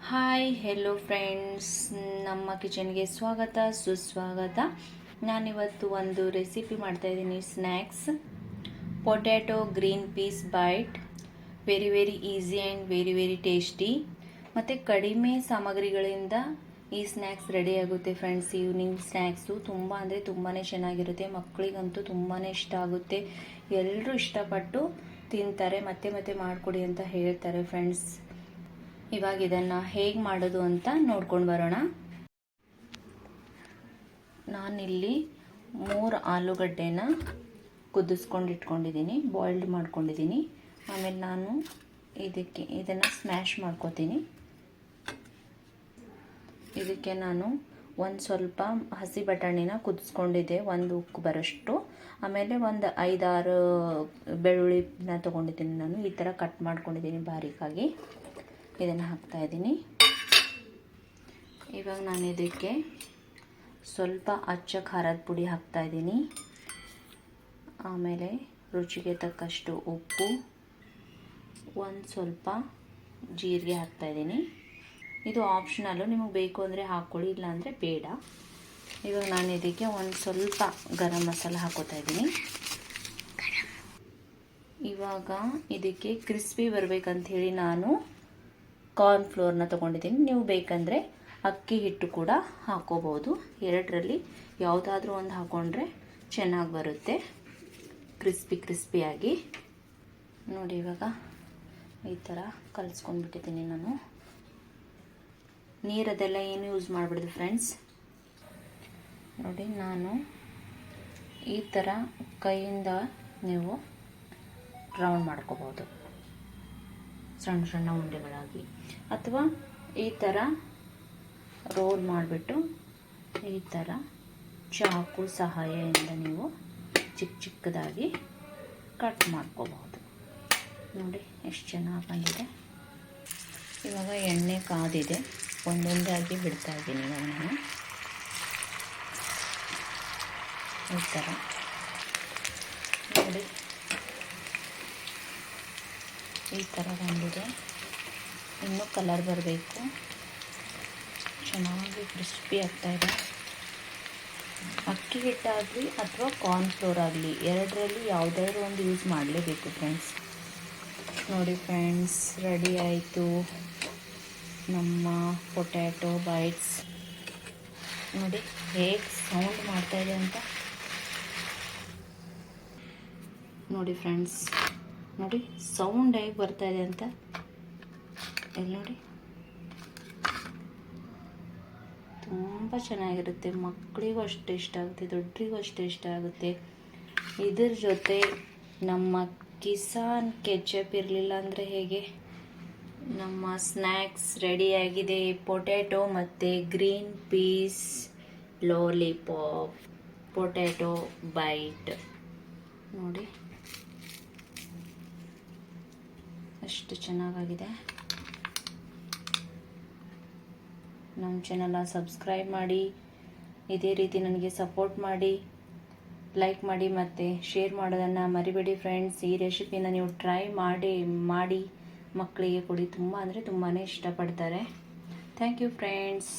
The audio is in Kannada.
ಹಾಯ್ ಹೆಲೋ ಫ್ರೆಂಡ್ಸ್, ನಮ್ಮ ಕಿಚನ್ಗೆ ಸ್ವಾಗತ ಸುಸ್ವಾಗತ. ನಾನಿವತ್ತು ಒಂದು ರೆಸಿಪಿ ಮಾಡ್ತಾಯಿದ್ದೀನಿ. Snacks potato green peas bite. Very easy and very tasty. ಮತ್ತು ಕಡಿಮೆ ಸಾಮಗ್ರಿಗಳಿಂದ ಈ ಸ್ನ್ಯಾಕ್ಸ್ ರೆಡಿ ಆಗುತ್ತೆ ಫ್ರೆಂಡ್ಸ್. ಈವ್ನಿಂಗ್ ಸ್ನ್ಯಾಕ್ಸು ತುಂಬ ಅಂದರೆ ತುಂಬಾ ಚೆನ್ನಾಗಿರುತ್ತೆ. ಮಕ್ಕಳಿಗಂತೂ ತುಂಬಾ ಇಷ್ಟ ಆಗುತ್ತೆ. ಎಲ್ಲರೂ ಇಷ್ಟಪಟ್ಟು ತಿಂತಾರೆ. ಮತ್ತೆ ಮಾಡಿಕೊಡಿ ಅಂತ ಹೇಳ್ತಾರೆ ಫ್ರೆಂಡ್ಸ್. ಇವಾಗ ಇದನ್ನು ಹೇಗೆ ಮಾಡೋದು ಅಂತ ನೋಡ್ಕೊಂಡು ಬರೋಣ. ನಾನಿಲ್ಲಿ 3 ಆಲೂಗಡ್ಡೆನ ಕುದಿಸ್ಕೊಂಡು ಇಟ್ಕೊಂಡಿದ್ದೀನಿ, ಬಾಯ್ಲ್ಡ್ ಮಾಡ್ಕೊಂಡಿದ್ದೀನಿ. ಆಮೇಲೆ ನಾನು ಇದನ್ನು ಸ್ಮ್ಯಾಶ್ ಮಾಡ್ಕೋತೀನಿ. ಇದಕ್ಕೆ ನಾನು ಒಂದು ಸ್ವಲ್ಪ ಹಸಿ ಬಟಾಣಿನ ಕುದಿಸ್ಕೊಂಡಿದ್ದೆ, ಒಂದು ಉಕ್ಕು ಬರೋಷ್ಟು. ಆಮೇಲೆ ಒಂದು 5-6 ಬೆಳ್ಳುಳ್ಳಿನ ತೊಗೊಂಡಿದ್ದೀನಿ. ನಾನು ಈ ಥರ ಕಟ್ ಮಾಡ್ಕೊಂಡಿದ್ದೀನಿ ಬಾರೀಕಾಗಿ. ಇದನ್ನು ಹಾಕ್ತಾಯಿದ್ದೀನಿ. ಇವಾಗ ನಾನು ಇದಕ್ಕೆ ಸ್ವಲ್ಪ ಅಚ್ಚ ಖಾರದ ಪುಡಿ ಹಾಕ್ತಾಯಿದ್ದೀನಿ. ಆಮೇಲೆ ರುಚಿಗೆ ತಕ್ಕಷ್ಟು ಉಪ್ಪು, ಒಂದು ಸ್ವಲ್ಪ ಜೀರಿಗೆ ಹಾಕ್ತಾಯಿದ್ದೀನಿ. ಇದು ಆಪ್ಷನಲ್ಲು, ನಿಮಗೆ ಬೇಕು ಅಂದರೆ ಹಾಕ್ಕೊಳ್ಳಿ, ಇಲ್ಲಾಂದರೆ ಬೇಡ. ಇವಾಗ ನಾನು ಇದಕ್ಕೆ ಒಂದು ಸ್ವಲ್ಪ ಗರಂ ಮಸಾಲ ಹಾಕ್ಕೋತಾ ಇದ್ದೀನಿ. ಇವಾಗ ಇದಕ್ಕೆ ಕ್ರಿಸ್ಪಿ ಬರಬೇಕಂಥೇಳಿ ನಾನು ಕಾರ್ನ್ ಫ್ಲೋರ್ನ ತೊಗೊಂಡಿದ್ದೀನಿ. ನೀವು ಬೇಕಂದರೆ ಅಕ್ಕಿ ಹಿಟ್ಟು ಕೂಡ ಹಾಕ್ಕೋಬೋದು. ಎರಡರಲ್ಲಿ ಯಾವುದಾದ್ರೂ ಒಂದು ಹಾಕ್ಕೊಂಡ್ರೆ ಚೆನ್ನಾಗಿ ಬರುತ್ತೆ, ಕ್ರಿಸ್ಪಿಯಾಗಿ. ನೋಡಿ, ಇವಾಗ ಈ ಥರ ಕಲಿಸ್ಕೊಂಡ್ಬಿಟ್ಟಿದ್ದೀನಿ ನಾನು. ನೀರದೆಲ್ಲ ಏನು ಯೂಸ್ ಮಾಡಿಬಿಡ್ದು ಫ್ರೆಂಡ್ಸ್. ನೋಡಿ, ನಾನು ಈ ಥರ ಕೈಯಿಂದ ನೀವು ರೌಂಡ್ ಮಾಡ್ಕೋಬೋದು, ಸಣ್ಣ ಉಂಡೆಗಳಾಗಿ. ಅಥವಾ ಈ ಥರ ರೋಲ್ ಮಾಡಿಬಿಟ್ಟು ಈ ಥರ ಚಾಕು ಸಹಾಯದಿಂದ ನೀವು ಚಿಕ್ಕದಾಗಿ ಕಟ್ ಮಾಡ್ಕೋಬಹುದು. ನೋಡಿ ಎಷ್ಟು ಚೆನ್ನಾಗಿ ಬಂದಿದೆ. ಇವಾಗ ಎಣ್ಣೆ ಕಾದಿದೆ, ಒಂದೊಂದಾಗಿ ಬಿಡ್ತಾ ಇದ್ದೀನಿ. ಇವಾಗ ನಾನು ಈ ಥರ ನೋಡಿ, ಈ ಥರ ಬಂದಿದೆ. ಇನ್ನೂ ಕಲರ್ ಬರಬೇಕು, ಚೆನ್ನಾಗಿ ಕ್ರಿಸ್ಪಿ ಆಗ್ತಾಯಿದೆ. ಅಕ್ಕಿ ಹಿಟ್ಟಾಗಲಿ ಅಥವಾ ಕಾರ್ನ್ ಫ್ಲೋರ್ ಆಗಲಿ, ಎರಡರಲ್ಲಿ ಯಾವುದಾದ್ರೂ ಒಂದು ಯೂಸ್ ಮಾಡಲೇಬೇಕು ಫ್ರೆಂಡ್ಸ್. ನೋಡಿ ಫ್ರೆಂಡ್ಸ್, ರೆಡಿ ಆಯಿತು ನಮ್ಮ ಪೊಟ್ಯಾಟೊ ಬೈಟ್ಸ್. ನೋಡಿ ಹೇಗೆ ಸೌಂಡ್ ಮಾಡ್ತಾಯಿದೆ ಅಂತ. ನೋಡಿ ಫ್ರೆಂಡ್ಸ್, ನೋಡಿ ಸೌಂಡ್ ಹೇಗೆ ಬರ್ತಾಯಿದೆ ಅಂತ. ಇಲ್ಲಿ ನೋಡಿ, ತುಂಬ ಚೆನ್ನಾಗಿರುತ್ತೆ. ಮಕ್ಕಳಿಗೂ ಅಷ್ಟೇ ಇಷ್ಟ ಆಗುತ್ತೆ, ದೊಡ್ಡರಿಗೂ ಅಷ್ಟೇ ಇಷ್ಟ ಆಗುತ್ತೆ. ಇದ್ರ ಜೊತೆ ನಮ್ಮ ಕಿಸಾನ್ ಕೆಚಪ್ ಇರಲಿಲ್ಲ ಅಂದರೆ ಹೇಗೆ. ನಮ್ಮ ಸ್ನ್ಯಾಕ್ಸ್ ರೆಡಿಯಾಗಿದೆ. ಪೊಟ್ಯಾಟೊ ಮತ್ತು green peas lollipop, potato bite. ನೋಡಿ ಎಷ್ಟು ಚೆನ್ನಾಗಿದೆ. ನಮ್ಮ ಚಾನಲ್ನ ಸಬ್ಸ್ಕ್ರೈಬ್ ಮಾಡಿ, ಇದೇ ರೀತಿ ನನಗೆ ಸಪೋರ್ಟ್ ಮಾಡಿ, ಲೈಕ್ ಮಾಡಿ ಮತ್ತು ಶೇರ್ ಮಾಡೋದನ್ನು ಮರಿಬೇಡಿ ಫ್ರೆಂಡ್ಸ್. ಈ ರೆಸಿಪಿನ ನೀವು ಟ್ರೈ ಮಾಡಿ ಮಕ್ಕಳಿಗೆ ಕೊಡಿ. ತುಂಬ ಅಂದರೆ ತುಂಬಾ ಇಷ್ಟಪಡ್ತಾರೆ. Thank you friends.